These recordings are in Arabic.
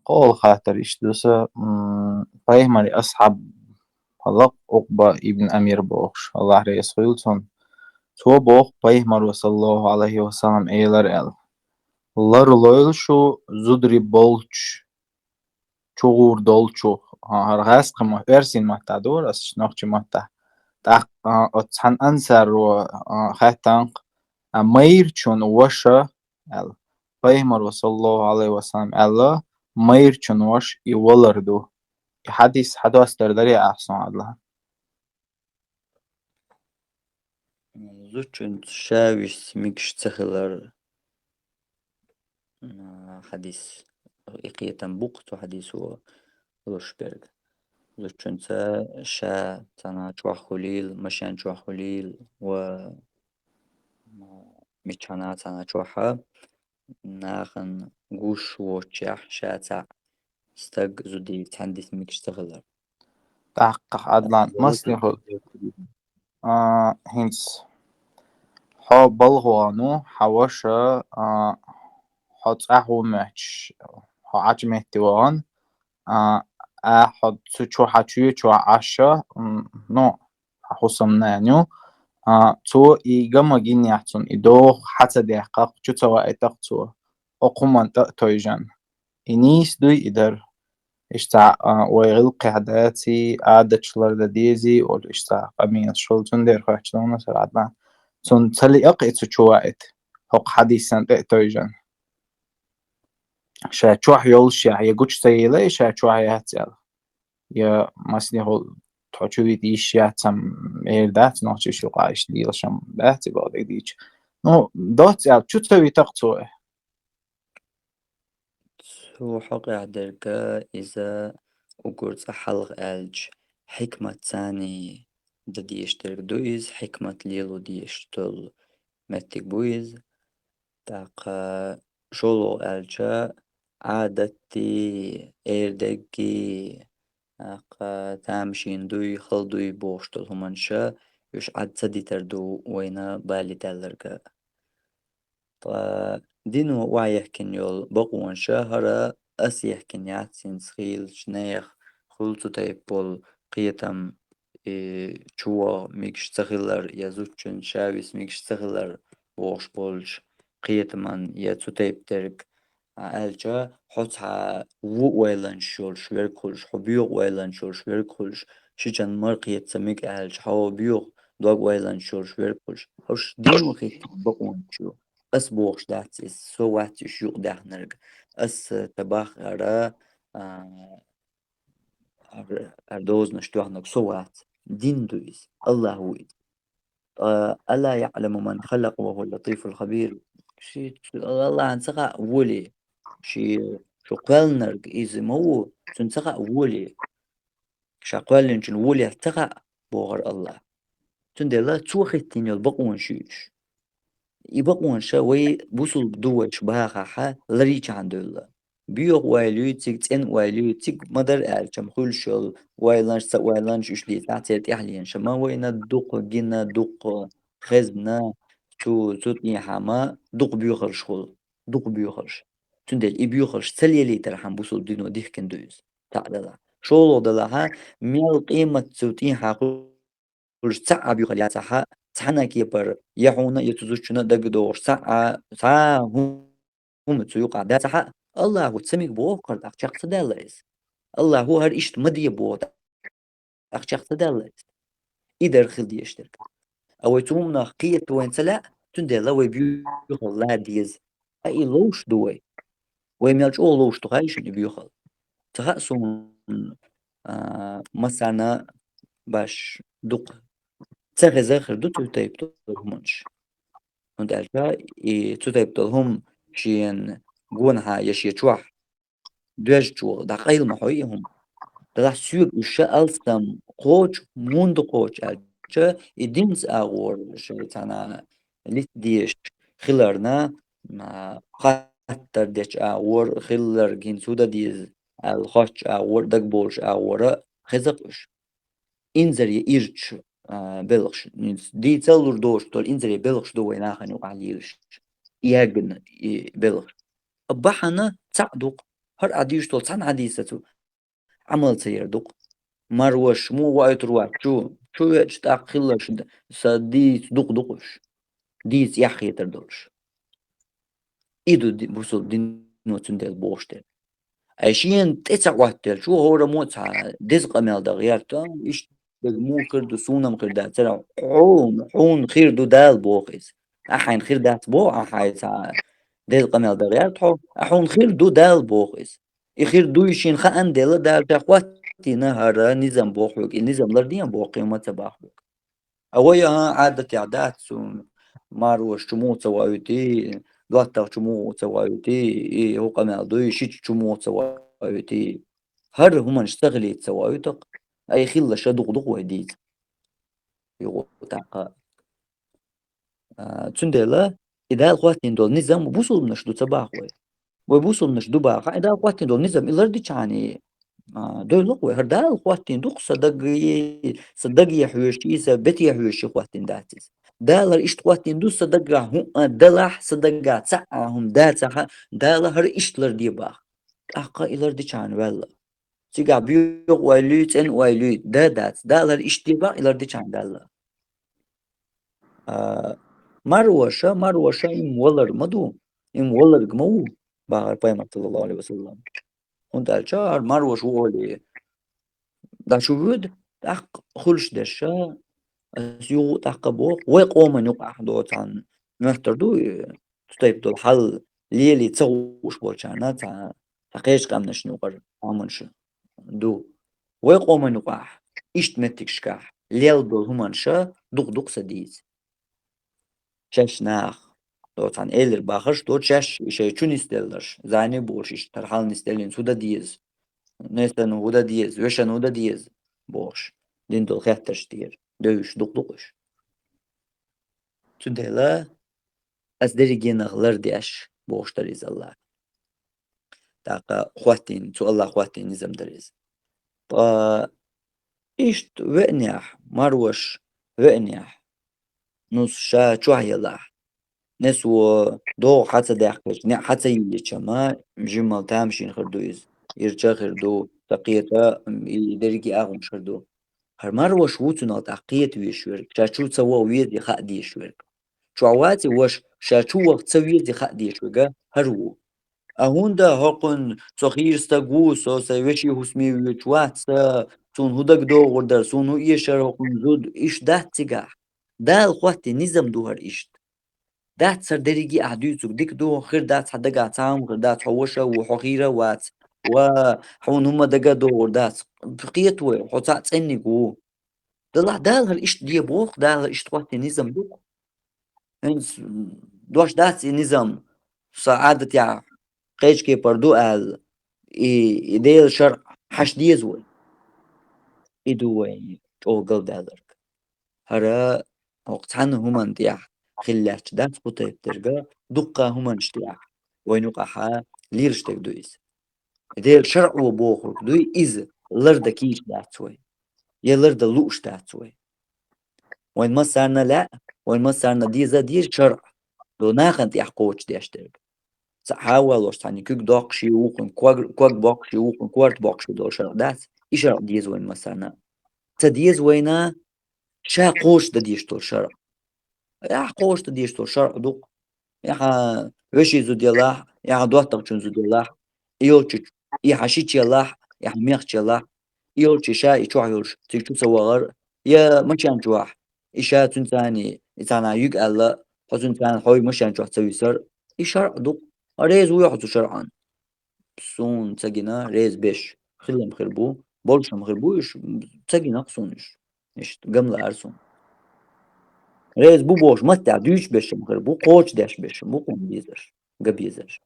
قول خاطر إشدوسة بايهمري أصحاب هلق عقبة ابن أمير بوخش الله رئيس خيلتون تو بوخ بايهمر صلى الله عليه وسلم إيلر إل لر لويل شو زودري بولش چوغور دولچو هرغاس قم إرسين مهتا دور أسش نوخش مهتا تاق أتسحن أنسر و خاتنق مير چون وشا ال بايهمر صلى الله عليه وسلم الله مير چون وش يولردو حديث حدث دردري أحسن الله زوجين شاويش ميكش تخلر حديث إقيتن بوقت وحديث هو روشبرغ زوجين شا تنا چوح خليل مشان چوح خليل و ميچانا تنا چوحا ناخن قوش وچح شاتع استق زودي تحديث ميكش تخلر تحقق عدلان مصلي خل زوجين هنس حا بلغوانو حواشا حد أحو ماتش حاج مهتوان أحد سوچو حچوي چو عشا نو حسم نانيو تو إيجا مجين يحسن إدوخ حتى دقق چو توا إتقتو أقوم تويجان إنيس دوي إدر إشتاع ويغل قعداتي عادة شلر ديزي أو إشتاع قميص شلتون دير خواهشتون سرعدنا تون تلي أقيت شوائت حق حديثا تويجان شا چوح يولشيا هي قوش سيلي شا چوح يهتيال يا مسني هول تحچوي ديش يهتم إيردات نوچي شو قايش ديلشم باتي بادي ديش نو دوت يال چو تسوي تقتوه هو حقع درجة إذا وقرت حلق ألج حكمة تاني ددي يشترك دويز حكمة ليلو دي يشتل متك بويز تاق شولو ألجا عادتي إيردكي تامشين دوي خل دوي بوشتل همانشا يش عاد سدي تردو وينا بالي تالرقا دينو وعيهكن يول بقوان شهرة أسيهكن يعتسين سخيل شنيخ خلطو تايبول قيتم چوا ميكش تخيلر يزوچن شاويس ميكش تخيلر ووش بولش قيتمان يتسو تايب ترك ألجا حوتها ويلان شول شوير كلش حبيوغ ويلان شول شوير كلش شجن مرقية سميك ألج حوا بيوغ دوغ ويلان شول شوير كلش هوش دينو خيتم بقوان شو أس بوغش داتس سوات يشوق داخنرق أس تباخ غرا أردوز نشتوحنك سوات دين دويس الله هو ألا يعلم من خلق وهو اللطيف الخبير شي الله عن سقع ولي شي شو قالنرق إذا مو تنسقع ولي شاقوال لنشن ولي تقع بوغر الله تندي الله توخيتين يلبقون شيش يبقون شوي بوصل دوش بها حا لريش عند الله بيوغ وايلو تيك وايلو تيك مدر الشم خول شل وايلانش اشلي تعتير احلين شما وينا دوق جنا دوق خزنا تو حما دوق بيوخرش خول دوق بيوخرش تندل بيوخرش سلي لي ترحم بوصل دينو ديك كندوز تعدلا شولو دلها ميل قيمة توتين حقول ساعة بيخليها ساعة ساعة كيبر يحونا يتزوجنا دقدور ساعة هم تسوق عدا ساعة الله هو تسميك بوقر داك شخص دالس الله هو هر إشت مدي بو داك شخص دالس إذا خل يشترك أو يتومنا قية وين سلا تندي لو بيوخل لا ديز أي لوش دوي ويميلش أو لوش تغايش اللي بيوخل تغاسون مثلا باش دق تسخي زاخر دو تيب تلهمونش und alta i tutaj هم شين جونها يشي تشوح دوج تشو دقايل محويهم ده سوق الشا ألستم قوش موند قوش alta إدينز أغور شيء تنا ليت ديش خلرنا ما قطر ديش أغور خلر جين سودا ديز الخش أغور دق بولش أغورا خزقش إنزري إيرتش بلغش دي تسلور دوش تول إنزري بلغش دو ويناخن وعليلش ياجن بلغش بحنا تعدق هر عديش طول صن عديسة عمل سيردق مروش مو وايت رواح شو يشتاقلش سديس دقش ديس يحيى تردوش إيدو بوصل دينو تندل بوشتل عشرين تسع وقتل شو هو رموتها دزق مال دغيارتا إيش مو كردو سونا مكردا ترى حون خير دو دال بوخيس أحين خير دات بو أحين دزق مال دغيارتا أحون خير دو دال بوخيس يخير دو يشين خان دل دال تخواتي نهار نظام بوخوك النظام لرديان بوخي ما تباخوك أويا عادة عادات سون ماروش شمو تسوايتي دوات شمو تسوايتي إيه هو قمع دوي شيت شمو تسوايتي هر هم نشتغلي تسوايتك أي خلة شدق دق وهديت يقول تاقا تندلا إذا القواتين دول نظام بوصل منشدو تباخوي وبوصل منشدو باخا إذا القواتين دول نظام إلردي يعني دول لقوي هردا القواتين دوق صدقي حوشي سبتي حوشي قواتين داتيس دالر إشت قواتين دو صدقا هم دلح صدقا تسعهم داتها دالر إشتلر دي باخ أقا إلردي يعني والله تيجا بيوغ ويلوت إن ويلوت دات دالر إشت دي باخ إلردي يعني دالر مروشة إم ولر مدو إم ولر جمو باغر بايمة صلى الله عليه وسلم كنت أشار مروش وولي دا شوود تاق خلش دشا سيو تاق بوق ويقوم نقع دوت عن نفتر دو تطيب دو الحل ليلي تسوش بوشانا تا تقيش قام نشنوقر عمنش دو ويقوم نقع إشت متك شكاح ليل دو همانشا دوق سديز شاش ناخ دوت عن إيلر باخرش دوت شاش إشي چون استيلرش زاني بوش إش ترحال نستيلين سودا ديز نستن هودا ديز وشن هودا ديز بوش دين دول خياترش دير دوش دوقش تدلا أصدري جينغلر ديش بوش دريز الله تاقا خواتين تو الله خواتين نزم دريز طا إشت وإنيح مروش وإنيح نص شا چوح يلاح نسو دو حتى داخل حتى يلي ما مجمل تامشين خردويز يرجع خردو تقيتا يدرجي أغم خردو هر مروش ووتنا تقيت ويشورك شاشو تسوا ويد يخاء ديشورك شعواتي وش شاشو وقت سويد يخاء ديشورك هرو أهوندا هقن صخير استغو سو سويشي هسمي ويشوات سا سون هدك دو غردر سون هو إيشار هقن زود إيش ده تيجا ده الخواتي نظام دوهر إيشت دات سر دريجي أحدوثك ديك دو خير دات حدقا عتام غير دات حوشة وحخيرة وات وحون هما دقا دو وردات بقيت وحوتات سنقو دلح دالهر إيش دي بوخ دالهر إيش تواتي نظام دوك دوش دات نظام سعادة يا قيش كي بردو قال إيديل شرع حش ديزوي إدوي أوغل دالرك هرا وقتحن هما انتياح خلاش دات قطيب ترقى دقا هما نشتياح وينوقعها ليرشتك دويس إديل شرع وبوخرك دوي إز لردا كيش داتسوي يا لردا لوش داتسوي وين ما صارنا لا وين ما صارنا ديزا دير شرع دو ناخن يحقوش ديشترك حاول وش كوك دوقشي وقن كوك بوقشي وقن كوارت بوقشي دو شرع دات إشرع ديز وين ما صارنا تديز وينا شا قوش دا ديشتو شرع يا قوش دا ديشتو شرع دوق يا وشي زود يلاح يا دواتك شون زود يلاح يولش يا حشيش يلاح يا ميخش يلاح يولش شا يشوح يولش تيجو سوغر يا مشان جواح إشا تنساني إنسانا يق ألا حسن تنسان حوي مشان جواح تسوي سر إشارع دوق ريز ويحطو شرعان سون تسجينا ريز بيش خلهم خربو بولشم خربوش تسجينا قصونش إيش قملا أرسون ريز بو بوش متى دوش بيشم خربو قوش داش بيشم بو قوم بيزر قبيزر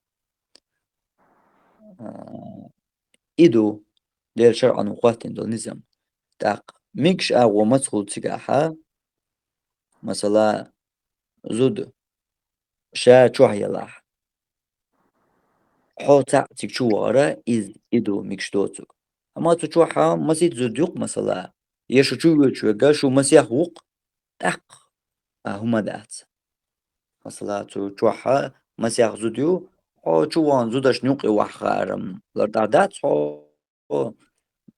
إيدو ديل شرعا وقواتين دول نظام تاق ميكش أغو مسخول تسجاحا مثلا زود شا چوح يلاح حوتا تكشو ورا إز إدو ميكش دوتسوك أما تشوحا مسيت زود يوق مثلا يشو شو يوچوغا شو مسيح وق تاق هما دات مثلا تشوحا مسيح زوديو شوان زودش نوقي وحخارم لردادات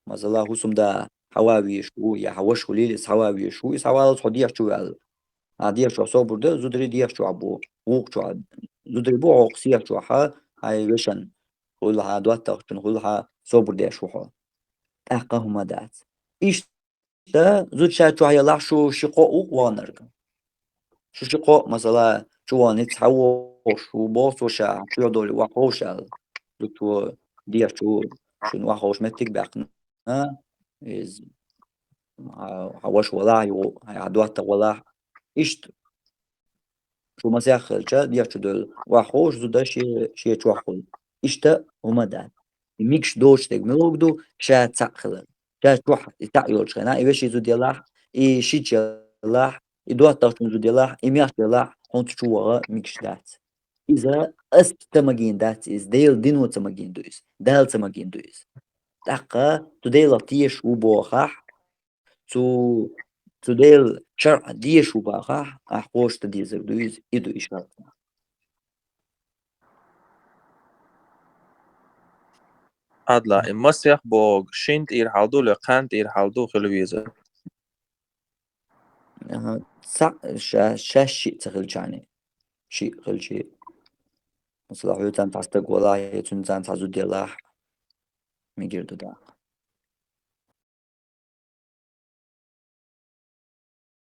مثلا هوسم دا حواوي شو يا حواش خليل حواوي شو حواوي صديق شو عادية شو صوب ده زودري ديا شو عبو ووق شو عاد زودري بو عقسية شو هاي وشن كلها دوات تختن كلها صوب ده شو أقهم دات إيش ده زود شو هاي الله شو شقاء وانرجع شو شقاء مثلا شو نتحوش شو باص وشا شو يدول وحوش دكتور ديا شو وحوش متك بقنا إز حواش ولا هاي عدوات ولا إيش شو مساخل ديا شو دول وحوش زودا شي تشوحول إشتا هما دان ميكش دوش تك ملوكدو شا تسخل شا تروح تاعيول شنا إيش زود يلاح إي شيت يلاح إدوات تاعتم زود يلاح إمياش يلاح هون تشوها ميكش دات إذا تماجين دات إز ديل دينو تماجين دويس دال تماجين دويس دقة تديل تيش وبوخح تو تديل شرع ديش وباخح أحوش تديل زبدويز إدو إشارة Adla in Masiach bog shint ir haldu le kant ir haldu khulwize. شاشي تخل جاني شيء خل شيء مصلاحيو تان تستق والله يتون تان تازو ديلاح ميجير دا